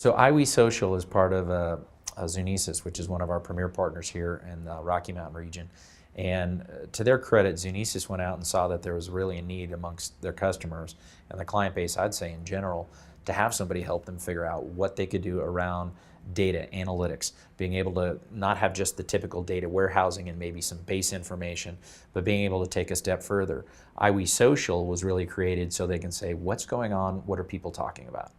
So iWe Social is part of Zunesis, which is one of our premier partners here in the Rocky Mountain region. And to their credit, Zunesis went out and saw that there was really a need amongst their customers and the client base, I'd say in general, to have somebody help them figure out what they could do around data analytics, being able to not have just the typical data warehousing and maybe some base information, but being able to take a step further. iWe Social was really created so they can say, what's going on, what are people talking about?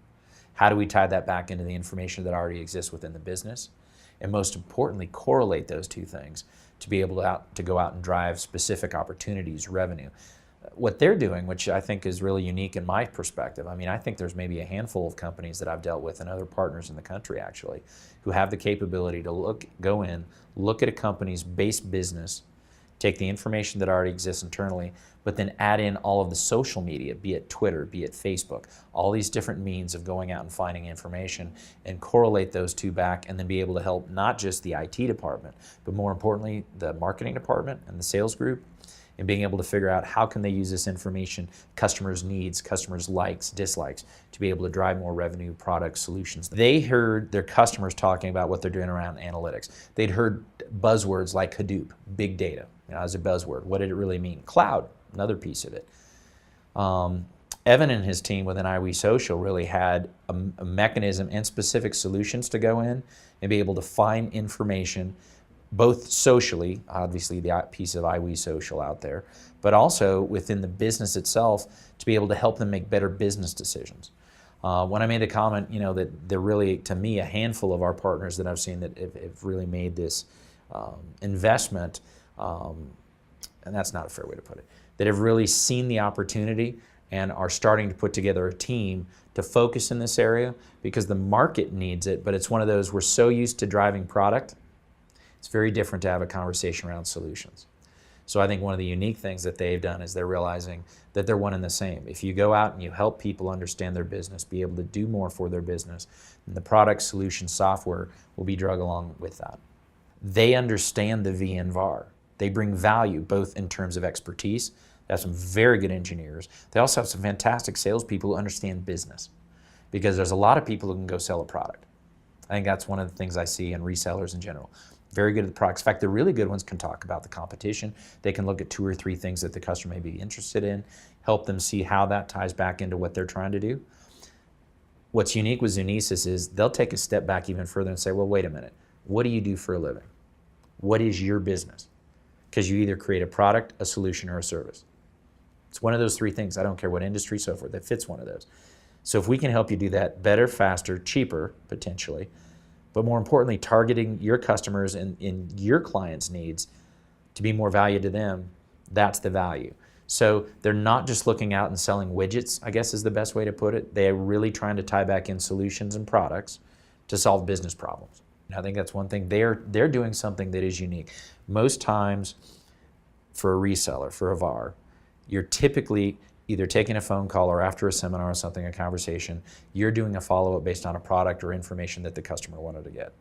How do we tie that back into the information that already exists within the business? And most importantly, correlate those two things to be able to go out and drive specific opportunities, revenue. What they're doing, which I think is really unique in my perspective, I mean, I think there's maybe a handful of companies that I've dealt with and other partners in the country actually, who have the capability to go in, look at a company's base business, take the information that already exists internally, but then add in all of the social media, be it Twitter, be it Facebook, all these different means of going out and finding information and correlate those two back and then be able to help not just the IT department, but more importantly, the marketing department and the sales group, and being able to figure out how can they use this information, customers' needs, customers' likes, dislikes, to be able to drive more revenue, product solutions. They heard their customers talking about what they're doing around analytics. They'd heard buzzwords like Hadoop, big data, as a buzzword. What did it really mean? Cloud, another piece of it. Evan and his team within iWe Social really had a mechanism and specific solutions to go in and be able to find information both socially, obviously the piece of iWe Social out there, but also within the business itself to be able to help them make better business decisions. When I made the comment, that they're really, to me, a handful of our partners that I've seen that have really made this investment, and that's not a fair way to put it, that have really seen the opportunity and are starting to put together a team to focus in this area because the market needs it, but it's one of those, we're so used to driving product, it's very different to have a conversation around solutions. So I think one of the unique things that they've done is they're realizing that they're one and the same. If you go out and you help people understand their business, be able to do more for their business, then the product, solution, software will be drug along with that. They understand the VNVAR. They bring value both in terms of expertise. They have some very good engineers. They also have some fantastic salespeople who understand business because there's a lot of people who can go sell a product. I think that's one of the things I see in resellers in general. Very good at the products. In fact, the really good ones can talk about the competition. They can look at 2 or 3 things that the customer may be interested in, help them see how that ties back into what they're trying to do. What's unique with Zunesis is they'll take a step back even further and say, well, wait a minute. What do you do for a living? What is your business? Because you either create a product, a solution, or a service. It's one of those 3 things. I don't care what industry, so forth. That fits one of those. So if we can help you do that better, faster, cheaper, potentially, but more importantly, targeting your customers and your clients' needs to be more value to them, that's the value. So they're not just looking out and selling widgets, I guess is the best way to put it. They're really trying to tie back in solutions and products to solve business problems. And I think that's one thing. They're doing something that is unique. Most times for a reseller, for a VAR, you're typically either taking a phone call or after a seminar or something, a conversation, you're doing a follow-up based on a product or information that the customer wanted to get.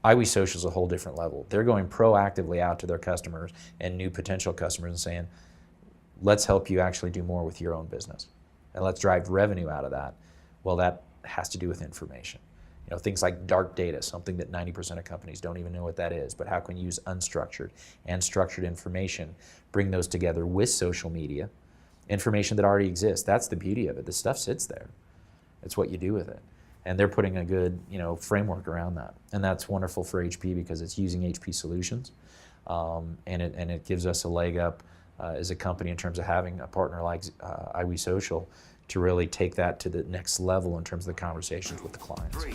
iWe Social is a whole different level. They're going proactively out to their customers and new potential customers and saying, let's help you actually do more with your own business. And let's drive revenue out of that. Well, that has to do with information. Things like dark data, something that 90% of companies don't even know what that is, but how can you use unstructured and structured information, bring those together with social media, information that already exists. That's the beauty of it. The stuff sits there. It's what you do with it. And they're putting a good, framework around that. And that's wonderful for HP because it's using HP solutions. And it gives us a leg up as a company in terms of having a partner like iWe Social to really take that to the next level in terms of the conversations with the clients.